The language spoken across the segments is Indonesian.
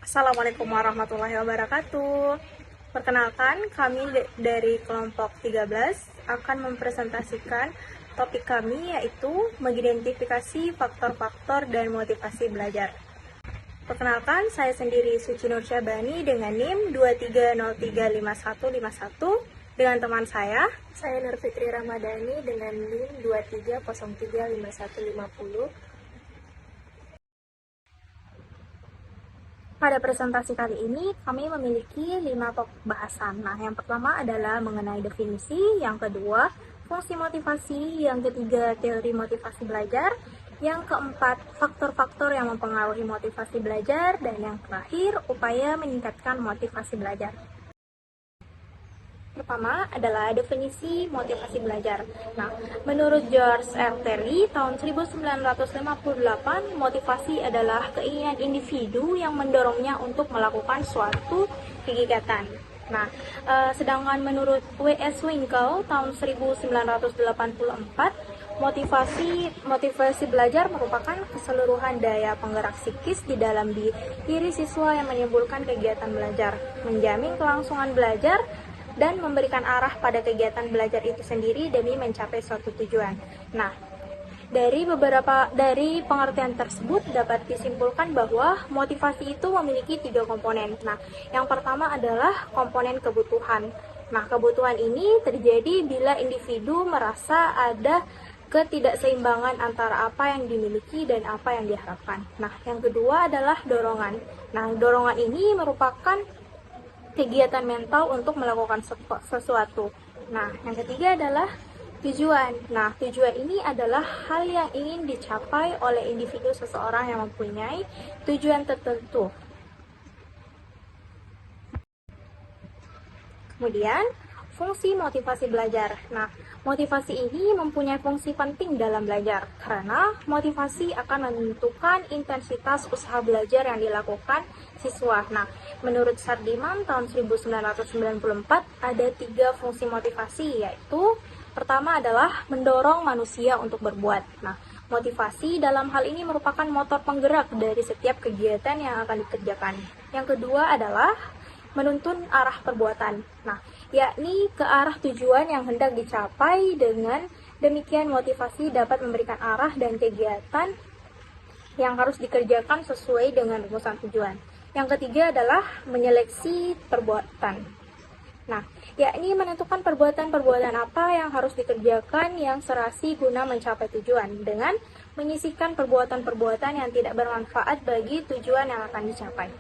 Assalamualaikum warahmatullahi wabarakatuh. Perkenalkan, kami dari kelompok 13 akan mempresentasikan topik kami, yaitu mengidentifikasi faktor-faktor dan motivasi belajar. Perkenalkan, saya sendiri Suci Nur Syabani dengan NIM 23035151 dengan teman saya Nur Fitri Ramadhani dengan NIM 23035150. Pada presentasi kali ini, kami memiliki 5 topik bahasan. Nah, yang pertama adalah mengenai definisi, yang kedua, fungsi motivasi, yang ketiga, teori motivasi belajar, yang keempat, faktor-faktor yang mempengaruhi motivasi belajar, dan yang terakhir, upaya meningkatkan motivasi belajar. Pertama adalah definisi motivasi belajar. Nah, menurut George R. Terry tahun 1958, motivasi adalah keinginan individu yang mendorongnya untuk melakukan suatu kegiatan. Nah, sedangkan menurut W.S. Winkel tahun 1984, motivasi belajar merupakan keseluruhan daya penggerak psikis di dalam diri siswa yang menimbulkan kegiatan belajar, menjamin kelangsungan belajar, dan memberikan arah pada kegiatan belajar itu sendiri demi mencapai suatu tujuan. Nah, dari pengertian tersebut dapat disimpulkan bahwa motivasi itu memiliki 3 komponen. Nah, yang pertama adalah komponen kebutuhan. Nah, kebutuhan ini terjadi bila individu merasa ada ketidakseimbangan antara apa yang dimiliki dan apa yang diharapkan. Nah, yang kedua adalah dorongan. Nah, dorongan ini merupakan kegiatan mental untuk melakukan sesuatu. Nah, yang ketiga adalah tujuan. Nah, tujuan ini adalah hal yang ingin dicapai oleh individu seseorang yang mempunyai tujuan tertentu. Kemudian, fungsi motivasi belajar. Nah, motivasi ini mempunyai fungsi penting dalam belajar karena motivasi akan menentukan intensitas usaha belajar yang dilakukan siswa. Nah, menurut Sardiman tahun 1994 ada 3 fungsi motivasi, yaitu pertama adalah mendorong manusia untuk berbuat. Nah, motivasi dalam hal ini merupakan motor penggerak dari setiap kegiatan yang akan dikerjakan. Yang kedua adalah menuntun arah perbuatan. Nah, yakni ke arah tujuan yang hendak dicapai. Dengan demikian motivasi dapat memberikan arah dan kegiatan yang harus dikerjakan sesuai dengan rumusan tujuan. Yang ketiga adalah menyeleksi perbuatan. Nah, yakni menentukan perbuatan-perbuatan apa yang harus dikerjakan yang serasi guna mencapai tujuan dengan menyisihkan perbuatan-perbuatan yang tidak bermanfaat bagi tujuan yang akan dicapai.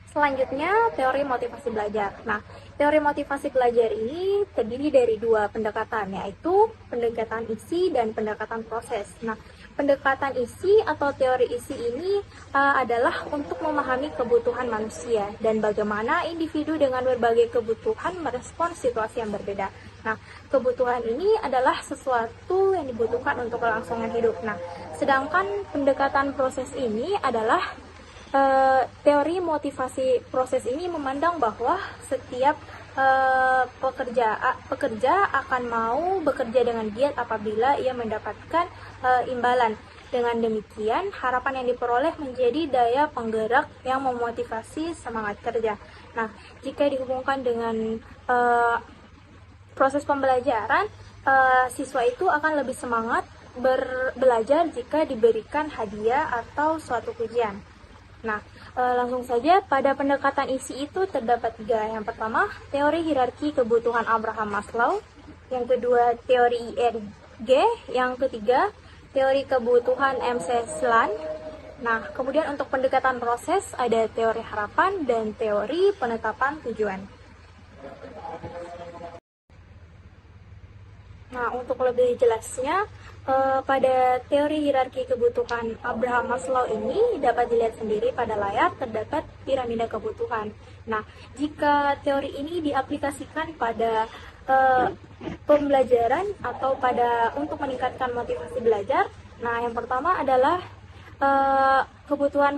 Selanjutnya, teori motivasi belajar. Nah, teori motivasi belajar ini terdiri dari 2 pendekatan, yaitu pendekatan isi dan pendekatan proses. Nah, pendekatan isi atau teori isi ini adalah untuk memahami kebutuhan manusia dan bagaimana individu dengan berbagai kebutuhan merespons situasi yang berbeda. Nah, kebutuhan ini adalah sesuatu yang dibutuhkan untuk kelangsungan hidup. Nah, sedangkan pendekatan proses ini adalah teori motivasi proses ini memandang bahwa setiap pekerja akan mau bekerja dengan giat apabila ia mendapatkan imbalan. Dengan demikian, harapan yang diperoleh menjadi daya penggerak yang memotivasi semangat kerja. Nah, jika dihubungkan dengan proses pembelajaran, siswa itu akan lebih semangat belajar jika diberikan hadiah atau suatu pujian. Nah, langsung saja pada pendekatan isi itu terdapat 3. Yang pertama, teori hierarki kebutuhan Abraham Maslow. Yang kedua, teori IRG. Yang ketiga, teori kebutuhan MC Slan. Nah, kemudian untuk pendekatan proses ada teori harapan dan teori penetapan tujuan. Nah, untuk lebih jelasnya, pada teori hierarki kebutuhan Abraham Maslow ini dapat dilihat sendiri pada layar terdapat piramida kebutuhan. Nah, jika teori ini diaplikasikan pada pembelajaran atau untuk meningkatkan motivasi belajar, nah yang pertama adalah kebutuhan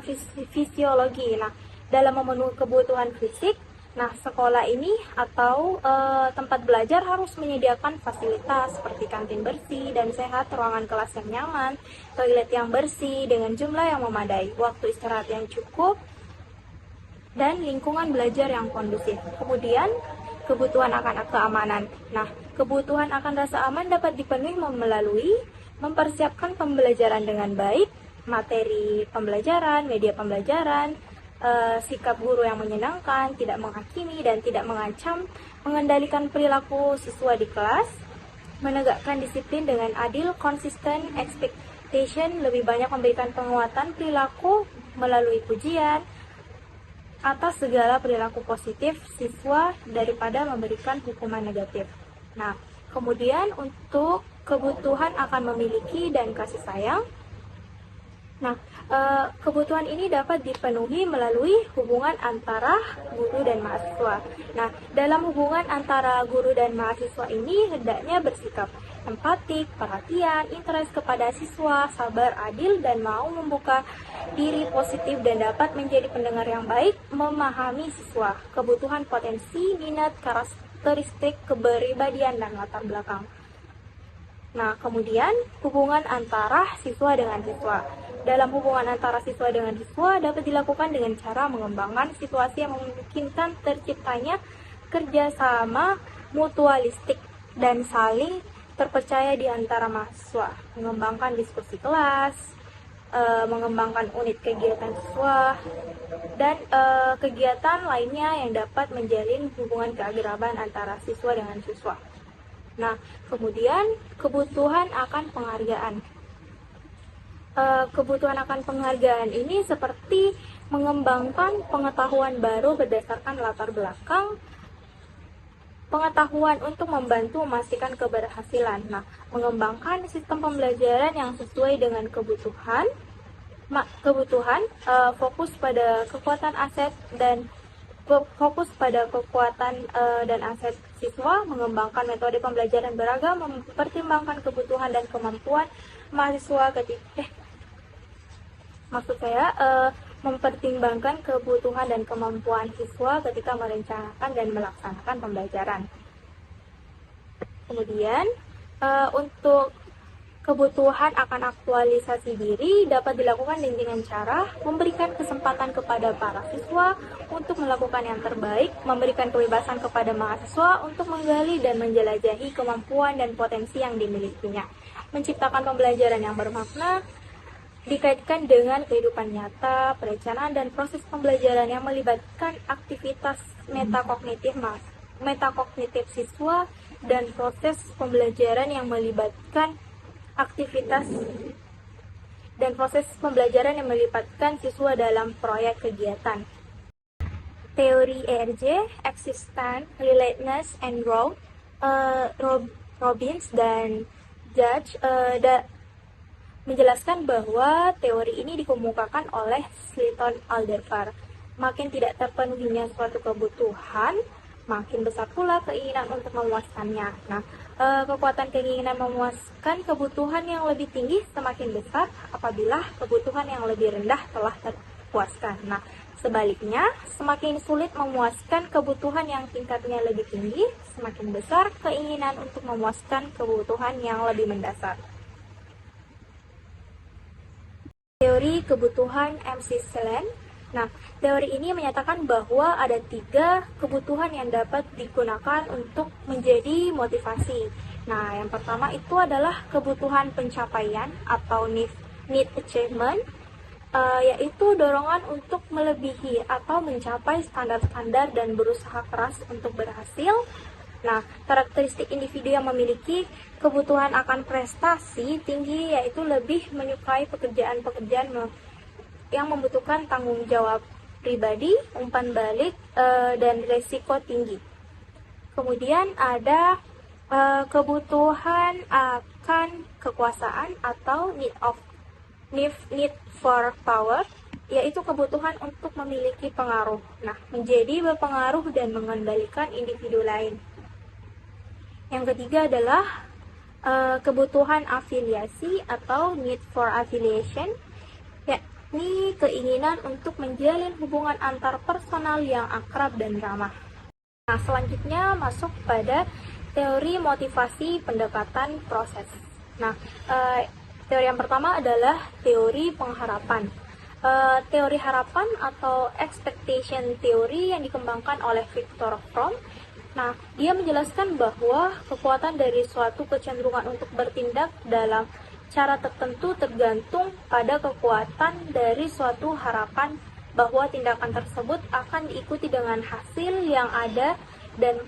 fisiologi. Nah, dalam memenuhi kebutuhan fisik, Nah, sekolah ini atau tempat belajar harus menyediakan fasilitas seperti kantin bersih dan sehat, ruangan kelas yang nyaman, toilet yang bersih dengan jumlah yang memadai, waktu istirahat yang cukup, dan lingkungan belajar yang kondusif. Kemudian, kebutuhan akan keamanan. Nah, kebutuhan akan rasa aman dapat dipenuhi melalui mempersiapkan pembelajaran dengan baik, materi pembelajaran, media pembelajaran, sikap guru yang menyenangkan, tidak menghakimi dan tidak mengancam, mengendalikan perilaku siswa di kelas, menegakkan disiplin dengan adil, konsisten, expectation, lebih banyak memberikan penguatan perilaku melalui pujian, atas segala perilaku positif siswa daripada memberikan hukuman negatif. Nah, kemudian untuk kebutuhan akan memiliki dan kasih sayang. Nah, kebutuhan ini dapat dipenuhi melalui hubungan antara guru dan mahasiswa. Nah, dalam hubungan antara guru dan mahasiswa ini hendaknya bersikap empatik, perhatian, interest kepada siswa, sabar, adil, dan mau membuka diri positif dan dapat menjadi pendengar yang baik, memahami siswa, kebutuhan potensi, minat, karakteristik, kepribadian, dan latar belakang. Nah, kemudian hubungan antara siswa dengan siswa. Dalam hubungan antara siswa dengan siswa dapat dilakukan dengan cara mengembangkan situasi yang memungkinkan terciptanya kerjasama mutualistik dan saling terpercaya di antara mahasiswa, mengembangkan diskusi kelas, mengembangkan unit kegiatan siswa, dan kegiatan lainnya yang dapat menjalin hubungan keakraban antara siswa dengan siswa. Nah, kemudian kebutuhan akan penghargaan. Kebutuhan akan penghargaan ini seperti mengembangkan pengetahuan baru berdasarkan latar belakang, pengetahuan untuk membantu memastikan keberhasilan. Nah, mengembangkan sistem pembelajaran yang sesuai dengan kebutuhan, fokus pada kekuatan aset dan fokus pada kekuatan dan aset siswa, mengembangkan metode pembelajaran beragam, mempertimbangkan kebutuhan dan kemampuan mahasiswa mempertimbangkan kebutuhan dan kemampuan siswa ketika merencanakan dan melaksanakan pembelajaran. Kemudian, untuk kebutuhan akan aktualisasi diri dapat dilakukan dengan cara memberikan kesempatan kepada para siswa untuk melakukan yang terbaik, memberikan kebebasan kepada mahasiswa untuk menggali dan menjelajahi kemampuan dan potensi yang dimilikinya, menciptakan pembelajaran yang bermakna, dikaitkan dengan kehidupan nyata, perencanaan dan proses pembelajaran yang melibatkan aktivitas metakognitif siswa dan proses pembelajaran yang melibatkan siswa dalam proyek kegiatan. Teori ERJ, Existence, Relatedness, and Growth, Robbins dan Judge menjelaskan bahwa teori ini dikemukakan oleh Slayton Alderfer. Makin tidak terpenuhinya suatu kebutuhan, makin besar pula keinginan untuk memuaskannya. Nah, kekuatan keinginan memuaskan kebutuhan yang lebih tinggi semakin besar apabila kebutuhan yang lebih rendah telah terpuaskan. Nah, sebaliknya, semakin sulit memuaskan kebutuhan yang tingkatnya lebih tinggi, semakin besar keinginan untuk memuaskan kebutuhan yang lebih mendasar. Teori kebutuhan MC Selen. Nah, teori ini menyatakan bahwa ada 3 kebutuhan yang dapat digunakan untuk menjadi motivasi. Nah, yang pertama itu adalah kebutuhan pencapaian atau need achievement, yaitu dorongan untuk melebihi atau mencapai standar-standar dan berusaha keras untuk berhasil. Nah, karakteristik individu yang memiliki kebutuhan akan prestasi tinggi yaitu lebih menyukai pekerjaan-pekerjaan yang membutuhkan tanggung jawab pribadi, umpan balik, dan resiko tinggi. Kemudian ada kebutuhan akan kekuasaan atau need for power, yaitu kebutuhan untuk memiliki pengaruh. Nah, menjadi berpengaruh dan mengendalikan individu lain. Yang ketiga adalah kebutuhan afiliasi atau need for affiliation, yakni keinginan untuk menjalin hubungan antar personal yang akrab dan ramah. Nah, selanjutnya masuk pada teori motivasi pendekatan proses. Nah, teori yang pertama adalah teori pengharapan. Teori harapan atau expectation theory yang dikembangkan oleh Viktor Fromm. Nah, dia menjelaskan bahwa kekuatan dari suatu kecenderungan untuk bertindak dalam cara tertentu tergantung pada kekuatan dari suatu harapan bahwa tindakan tersebut akan diikuti dengan hasil yang ada dan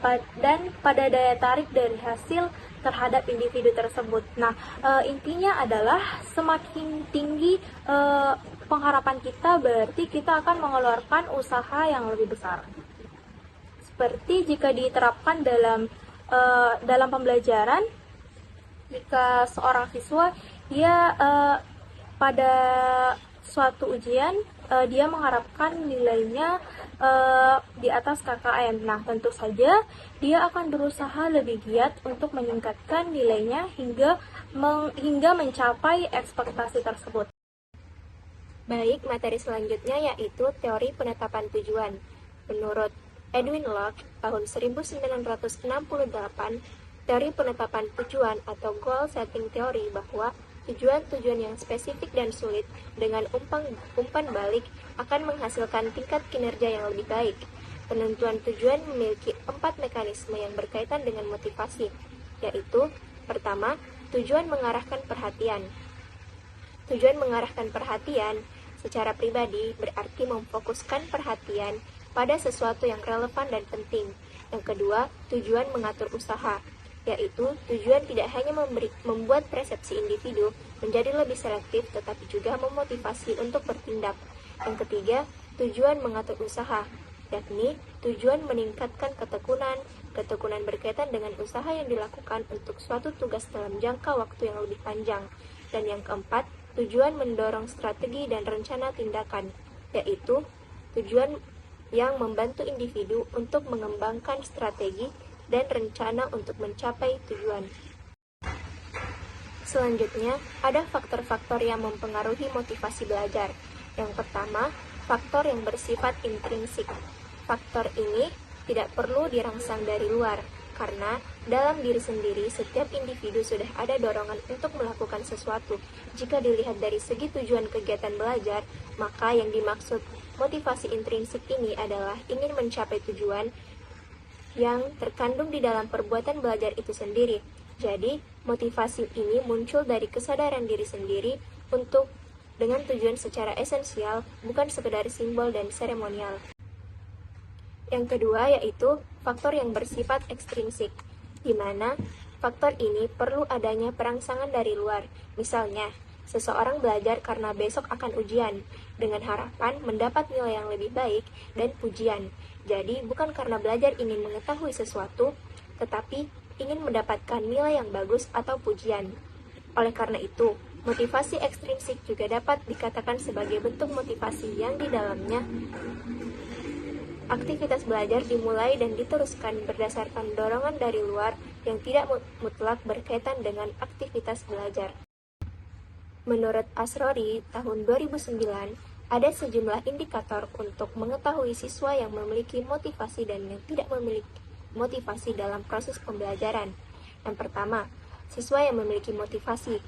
pada daya tarik dari hasil terhadap individu tersebut. Nah, intinya adalah semakin tinggi pengharapan kita, berarti kita akan mengeluarkan usaha yang lebih besar. Seperti jika diterapkan dalam pembelajaran, jika seorang siswa dia pada suatu ujian dia mengharapkan nilainya di atas KKM. Nah, tentu saja dia akan berusaha lebih giat untuk meningkatkan nilainya hingga mencapai ekspektasi tersebut. Baik, materi selanjutnya yaitu teori penetapan tujuan. Menurut Edwin Locke tahun 1968, teori penetapan tujuan atau goal setting theory bahwa tujuan-tujuan yang spesifik dan sulit dengan umpan balik akan menghasilkan tingkat kinerja yang lebih baik. Penentuan tujuan memiliki 4 mekanisme yang berkaitan dengan motivasi, yaitu pertama, tujuan mengarahkan perhatian. Tujuan mengarahkan perhatian secara pribadi berarti memfokuskan perhatian pada sesuatu yang relevan dan penting. Yang kedua, tujuan mengatur usaha, yaitu tujuan tidak hanya membuat persepsi individu menjadi lebih selektif, tetapi juga memotivasi untuk bertindak. Yang ketiga, tujuan mengatur usaha, yakni tujuan meningkatkan ketekunan berkaitan dengan usaha yang dilakukan untuk suatu tugas dalam jangka waktu yang lebih panjang. Dan yang keempat, tujuan mendorong strategi dan rencana tindakan, yaitu tujuan yang membantu individu untuk mengembangkan strategi dan rencana untuk mencapai tujuan. Selanjutnya, ada faktor-faktor yang mempengaruhi motivasi belajar. Yang pertama, faktor yang bersifat intrinsik. Faktor ini tidak perlu dirangsang dari luar, karena dalam diri sendiri setiap individu sudah ada dorongan untuk melakukan sesuatu. Jika dilihat dari segi tujuan kegiatan belajar, maka yang dimaksud motivasi intrinsik ini adalah ingin mencapai tujuan yang terkandung di dalam perbuatan belajar itu sendiri. Jadi, motivasi ini muncul dari kesadaran diri sendiri dengan tujuan secara esensial, bukan sekedar simbol dan seremonial. Yang kedua yaitu faktor yang bersifat ekstrinsik, di mana faktor ini perlu adanya perangsangan dari luar. Misalnya, seseorang belajar karena besok akan ujian, dengan harapan mendapat nilai yang lebih baik dan pujian. Jadi, bukan karena belajar ingin mengetahui sesuatu, tetapi ingin mendapatkan nilai yang bagus atau pujian. Oleh karena itu, motivasi ekstrinsik juga dapat dikatakan sebagai bentuk motivasi yang di dalamnya aktivitas belajar dimulai dan diteruskan berdasarkan dorongan dari luar yang tidak mutlak berkaitan dengan aktivitas belajar. Menurut Asrori tahun 2009, ada sejumlah indikator untuk mengetahui siswa yang memiliki motivasi dan yang tidak memiliki motivasi dalam proses pembelajaran. Yang pertama, siswa yang memiliki motivasi,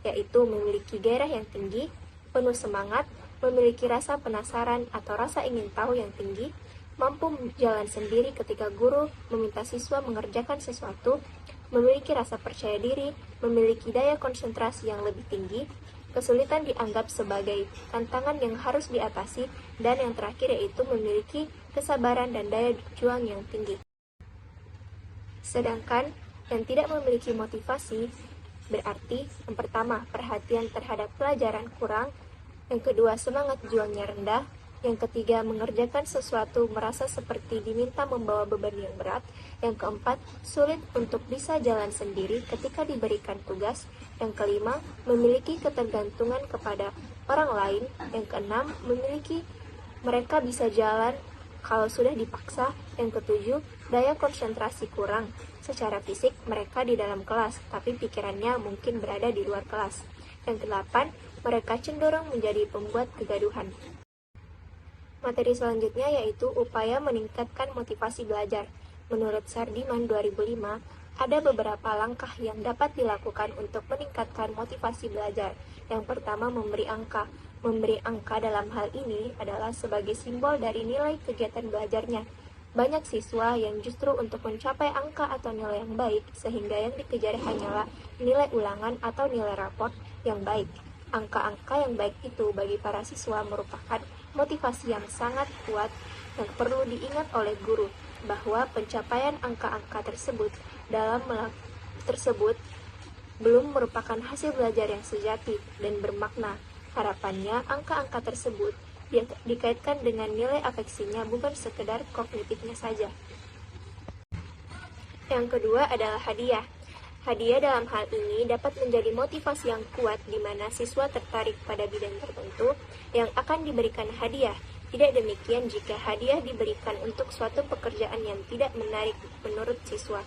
yaitu memiliki gairah yang tinggi, penuh semangat, memiliki rasa penasaran atau rasa ingin tahu yang tinggi, mampu jalan sendiri ketika guru meminta siswa mengerjakan sesuatu, memiliki rasa percaya diri, memiliki daya konsentrasi yang lebih tinggi, kesulitan dianggap sebagai tantangan yang harus diatasi, dan yang terakhir yaitu memiliki kesabaran dan daya juang yang tinggi. Sedangkan yang tidak memiliki motivasi berarti yang pertama, perhatian terhadap pelajaran kurang, yang kedua, semangat juangnya rendah, yang ketiga, mengerjakan sesuatu merasa seperti diminta membawa beban yang berat, yang keempat, sulit untuk bisa jalan sendiri ketika diberikan tugas, yang kelima, memiliki ketergantungan kepada orang lain, yang keenam, mereka bisa jalan kalau sudah dipaksa, yang ketujuh, daya konsentrasi kurang. Secara fisik, mereka di dalam kelas, tapi pikirannya mungkin berada di luar kelas. Yang kedelapan, mereka cenderung menjadi pembuat kegaduhan. Materi selanjutnya yaitu upaya meningkatkan motivasi belajar. Menurut Sardiman 2005, ada beberapa langkah yang dapat dilakukan untuk meningkatkan motivasi belajar. Yang pertama, memberi angka. Memberi angka dalam hal ini adalah sebagai simbol dari nilai kegiatan belajarnya. Banyak siswa yang justru untuk mencapai angka atau nilai yang baik, sehingga yang dikejar hanyalah nilai ulangan atau nilai raport yang baik. Angka-angka yang baik itu bagi para siswa merupakan motivasi yang sangat kuat yang perlu diingat oleh guru, bahwa pencapaian angka-angka tersebut belum merupakan hasil belajar yang sejati dan bermakna. Harapannya, angka-angka tersebut dikaitkan dengan nilai afeksinya, bukan sekedar kognitifnya saja. Yang kedua adalah hadiah. Hadiah dalam hal ini dapat menjadi motivasi yang kuat di mana siswa tertarik pada bidang tertentu yang akan diberikan hadiah. Tidak demikian jika hadiah diberikan untuk suatu pekerjaan yang tidak menarik menurut siswa.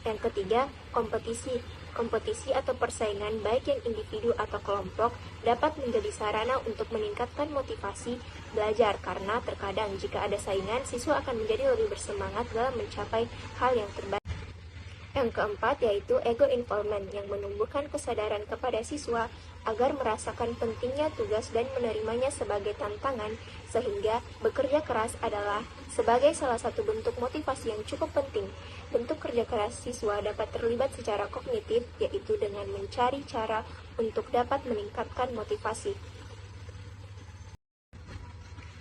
Yang ketiga, kompetisi. Kompetisi atau persaingan baik yang individu atau kelompok dapat menjadi sarana untuk meningkatkan motivasi belajar karena terkadang jika ada saingan, siswa akan menjadi lebih bersemangat dalam mencapai hal yang terbaik. Yang keempat yaitu ego involvement yang menumbuhkan kesadaran kepada siswa agar merasakan pentingnya tugas dan menerimanya sebagai tantangan, sehingga bekerja keras adalah sebagai salah satu bentuk motivasi yang cukup penting. Bentuk kerja keras siswa dapat terlibat secara kognitif, yaitu dengan mencari cara untuk dapat meningkatkan motivasi.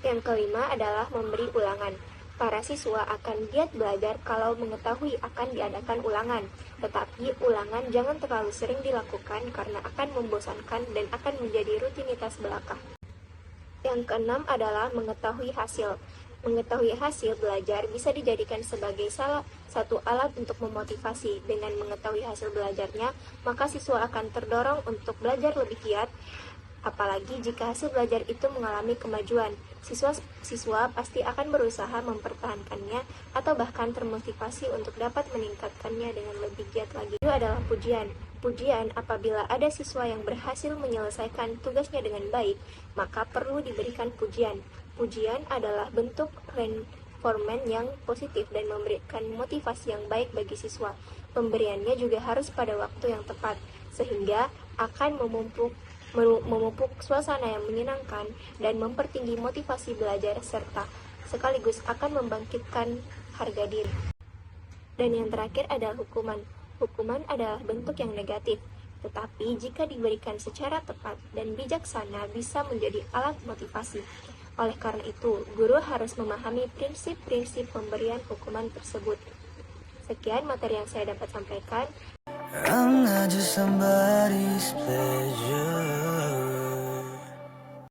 Yang kelima adalah memberi ulangan. Para siswa akan giat belajar kalau mengetahui akan diadakan ulangan, tetapi ulangan jangan terlalu sering dilakukan karena akan membosankan dan akan menjadi rutinitas belaka. Yang keenam adalah mengetahui hasil. Mengetahui hasil belajar bisa dijadikan sebagai salah satu alat untuk memotivasi. Dengan mengetahui hasil belajarnya, maka siswa akan terdorong untuk belajar lebih giat. Apalagi jika hasil belajar itu mengalami kemajuan, siswa pasti akan berusaha mempertahankannya atau bahkan termotivasi untuk dapat meningkatkannya dengan lebih giat lagi. Itu adalah pujian. Pujian apabila ada siswa yang berhasil menyelesaikan tugasnya dengan baik, maka perlu diberikan pujian. Pujian adalah bentuk reinforcement yang positif dan memberikan motivasi yang baik bagi siswa. Pemberiannya juga harus pada waktu yang tepat, sehingga akan memupuk suasana yang menyenangkan dan mempertinggi motivasi belajar serta sekaligus akan membangkitkan harga diri. Dan yang terakhir adalah hukuman. Hukuman adalah bentuk yang negatif, tetapi jika diberikan secara tepat dan bijaksana bisa menjadi alat motivasi. Oleh karena itu, guru harus memahami prinsip-prinsip pemberian hukuman tersebut. Sekian materi yang saya dapat sampaikan. I'm not just somebody's pleasure.